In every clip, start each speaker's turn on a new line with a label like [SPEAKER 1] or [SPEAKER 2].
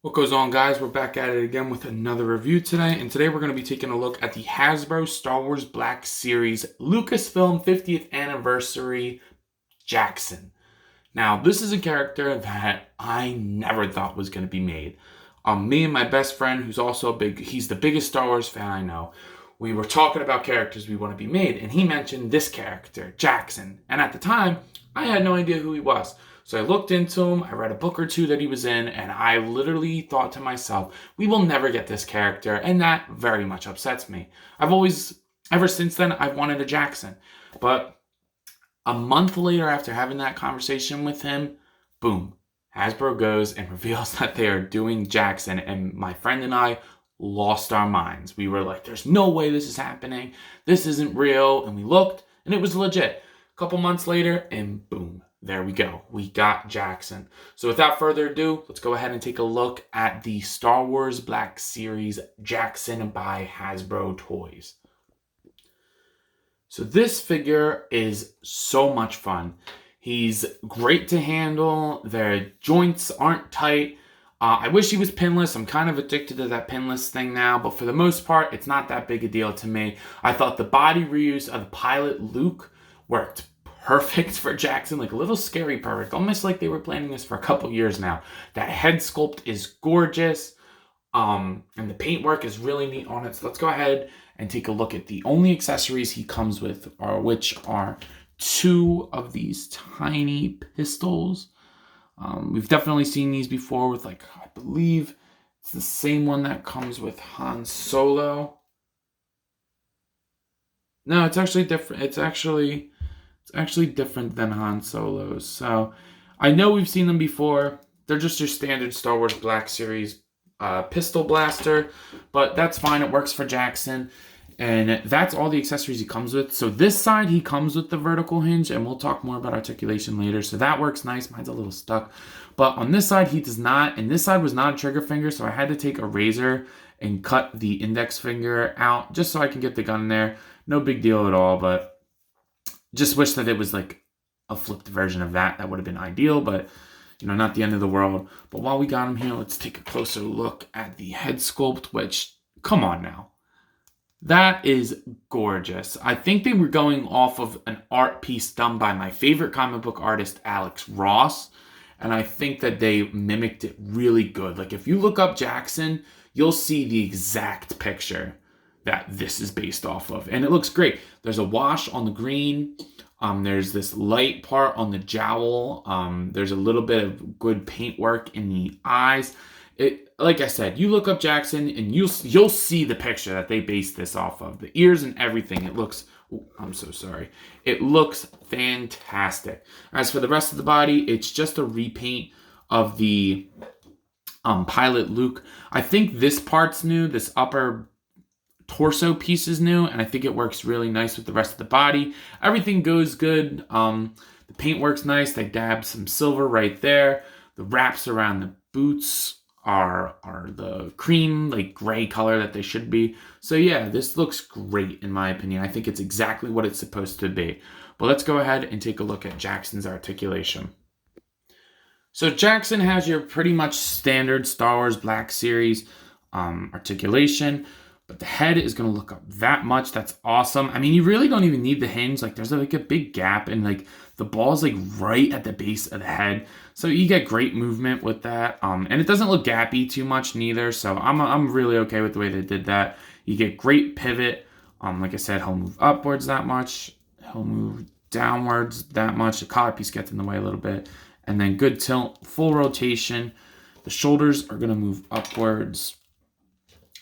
[SPEAKER 1] What goes on, guys? We're back at it again with another review today, and today we're going to be taking a look at the Hasbro Star Wars Black Series Lucasfilm 50th Anniversary Jaxxon. Now, this is a character that I never thought was going to be made. Me and my best friend, who's also he's the biggest Star Wars fan I know, we were talking about characters we want to be made, and he mentioned this character, Jaxxon. And at the time, I had no idea who he was. So I looked into him, I read a book or two that he was in, and I literally thought to myself, we will never get this character, and that very much upsets me. Ever since then, I've wanted a Jaxxon. But a month later after having that conversation with him, boom, Hasbro goes and reveals that they are doing Jaxxon, and my friend and I lost our minds. We were like, there's no way this is happening. This isn't real. And we looked, and it was legit. A couple months later, and boom. There we go. We got Jaxxon. So without further ado, let's go ahead and take a look at the Star Wars Black Series Jaxxon by Hasbro Toys. So this figure is so much fun. He's great to handle. Their joints aren't tight. I wish he was pinless. I'm kind of addicted to that pinless thing now, but for the most part, it's not that big a deal to me. I thought the body reuse of the pilot Luke worked perfect for Jaxxon, like a little scary perfect, almost like they were planning this for a couple years now. That head sculpt is gorgeous, and the paintwork is really neat on it. So let's go ahead and take a look at the only accessories he comes with, which are two of these tiny pistols. We've definitely seen these before with, like, I believe it's the same one that comes with Han Solo. No, it's actually different. It's actually different than Han Solo's. So I know we've seen them before. They're just your standard Star Wars Black Series pistol blaster, but that's fine. It works for Jaxxon. And that's all the accessories he comes with. So this side, he comes with the vertical hinge, and we'll talk more about articulation later. So that works nice. Mine's a little stuck. But on this side, he does not. And this side was not a trigger finger, so I had to take a razor and cut the index finger out just so I can get the gun in there. No big deal at all, but just wish that it was like a flipped version of that. That would have been ideal, but you know, not the end of the world. But while we got him here, let's take a closer look at the head sculpt, which, come on now. That is gorgeous. I think they were going off of an art piece done by my favorite comic book artist, Alex Ross. And I think that they mimicked it really good. Like, if you look up Jaxxon, you'll see the exact picture that this is based off of. And it looks great. There's a wash on the green. There's this light part on the jowl. There's a little bit of good paint work in the eyes. Like I said, you look up Jaxxon and you'll see the picture that they based this off of. The ears and everything. It looks, I'm so sorry. It looks fantastic. As for the rest of the body, it's just a repaint of the pilot Luke. I think this part's new. This upper torso piece is new, and I think it works really nice with the rest of the body. Everything goes good. The paint works nice. They dabbed some silver right there. The wraps around the boots are the cream, like gray color that they should be. So yeah, this looks great in my opinion. I think it's exactly what it's supposed to be. But let's go ahead and take a look at Jaxxon's articulation. So Jaxxon has your pretty much standard Star Wars Black Series articulation. But the head is going to look up that much. That's awesome. I mean, you really don't even need the hinge. Like, there's like a big gap, and like the ball's like right at the base of the head. So you get great movement with that. And it doesn't look gappy too much neither. So I'm really okay with the way they did that. You get great pivot. Like I said, he'll move upwards that much. He'll move downwards that much. The collar piece gets in the way a little bit. And then good tilt, full rotation. The shoulders are going to move upwards.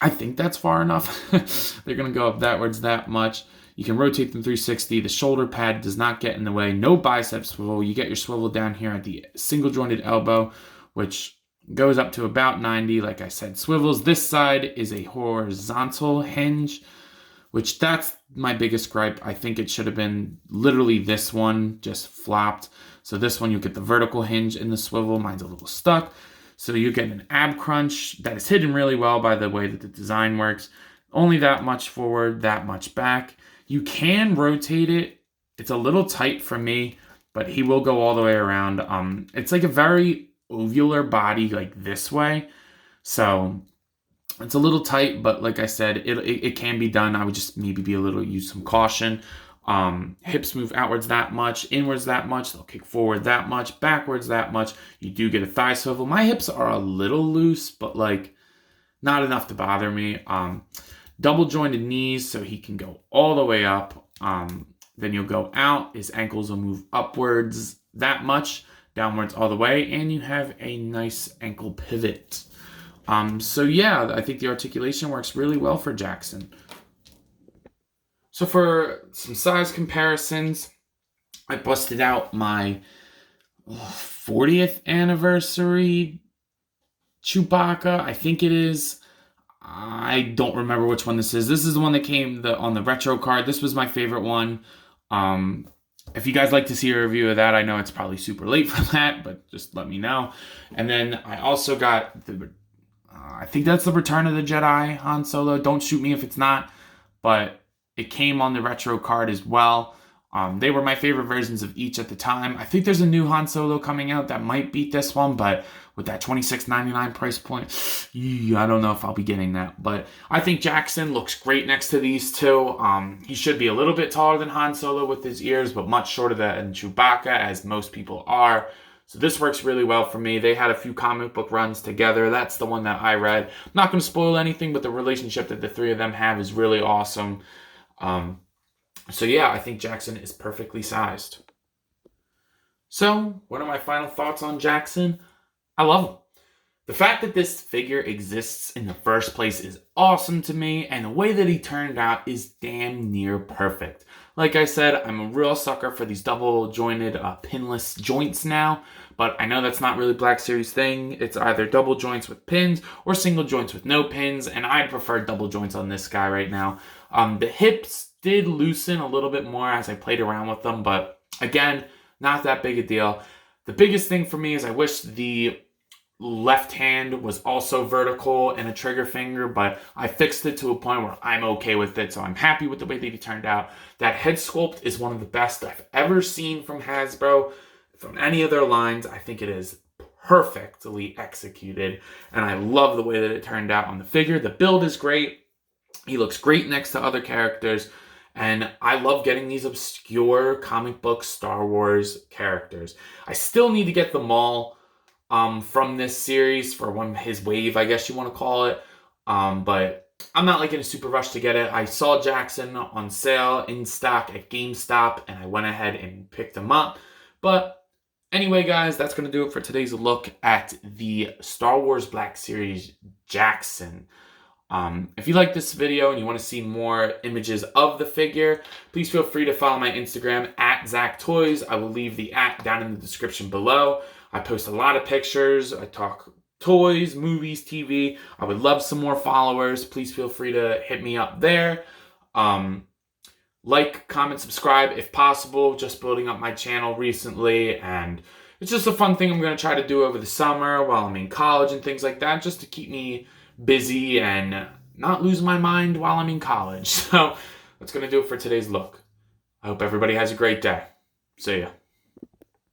[SPEAKER 1] I think that's far enough. They're going to go up thatwards that much. You can rotate them 360. The shoulder pad does not get in the way. No bicep swivel. You get your swivel down here at the single jointed elbow, which goes up to about 90. Like I said, swivels. This side is a horizontal hinge, which that's my biggest gripe. I think it should have been literally this one, just flopped. So this one, you get the vertical hinge in the swivel. Mine's a little stuck. So you get an ab crunch that is hidden really well by the way that the design works. Only that much forward, that much back. You can rotate it. It's a little tight for me, but he will go all the way around. It's like a very ovular body, like this way. So it's a little tight, but like I said, it can be done. I would just maybe use some caution. Hips move outwards that much, inwards that much, they'll kick forward that much, backwards that much. You do get a thigh swivel. My hips are a little loose, but like not enough to bother me. Double jointed knees, so he can go all the way up. Then you'll go out, his ankles will move upwards that much, downwards all the way, and you have a nice ankle pivot. So yeah, I think the articulation works really well for Jaxxon. So for some size comparisons, I busted out my 40th anniversary Chewbacca, I think it is. I don't remember which one this is. This is the one that came on the retro card. This was my favorite one. If you guys like to see a review of that, I know it's probably super late for that, but just let me know. And then I also got I think that's the Return of the Jedi Han Solo. Don't shoot me if it's not, but it came on the retro card as well. They were my favorite versions of each at the time. I think there's a new Han Solo coming out that might beat this one, but with that $26.99 price point, I don't know if I'll be getting that. But I think Jaxxon looks great next to these two. He should be a little bit taller than Han Solo with his ears, but much shorter than Chewbacca, as most people are. So this works really well for me. They had a few comic book runs together. That's the one that I read. I'm not going to spoil anything, but the relationship that the three of them have is really awesome. So yeah, I think Jaxxon is perfectly sized. So, what are my final thoughts on Jaxxon? I love him. The fact that this figure exists in the first place is awesome to me, and the way that he turned out is damn near perfect. Like I said, I'm a real sucker for these double jointed pinless joints now, but I know that's not really Black Series thing. It's either double joints with pins or single joints with no pins, and I prefer double joints on this guy right now. The hips did loosen a little bit more as I played around with them, but again, not that big a deal. The biggest thing for me is I wish the left hand was also vertical and a trigger finger, but I fixed it to a point where I'm okay with it, so I'm happy with the way that he turned out. That head sculpt is one of the best I've ever seen from Hasbro. From any of their lines, I think it is perfectly executed, and I love the way that it turned out on the figure. The build is great. He looks great next to other characters, and I love getting these obscure comic book Star Wars characters. I still need to get them all from this series for his wave, I guess you want to call it. But I'm not like in a super rush to get it. I saw Jaxxon on sale in stock at GameStop, and I went ahead and picked him up. But anyway, guys, that's going to do it for today's look at the Star Wars Black Series Jaxxon. If you like this video and you want to see more images of the figure, please feel free to follow my Instagram at ZachToys. I will leave the @ down in the description below. I post a lot of pictures. I talk toys, movies, TV. I would love some more followers. Please feel free to hit me up there. Like, comment, subscribe if possible. Just building up my channel recently, and it's just a fun thing I'm going to try to do over the summer while I'm in college and things like that, just to keep me busy and not lose my mind while I'm in college. So that's going to do it for today's look. I hope everybody has a great day. See ya.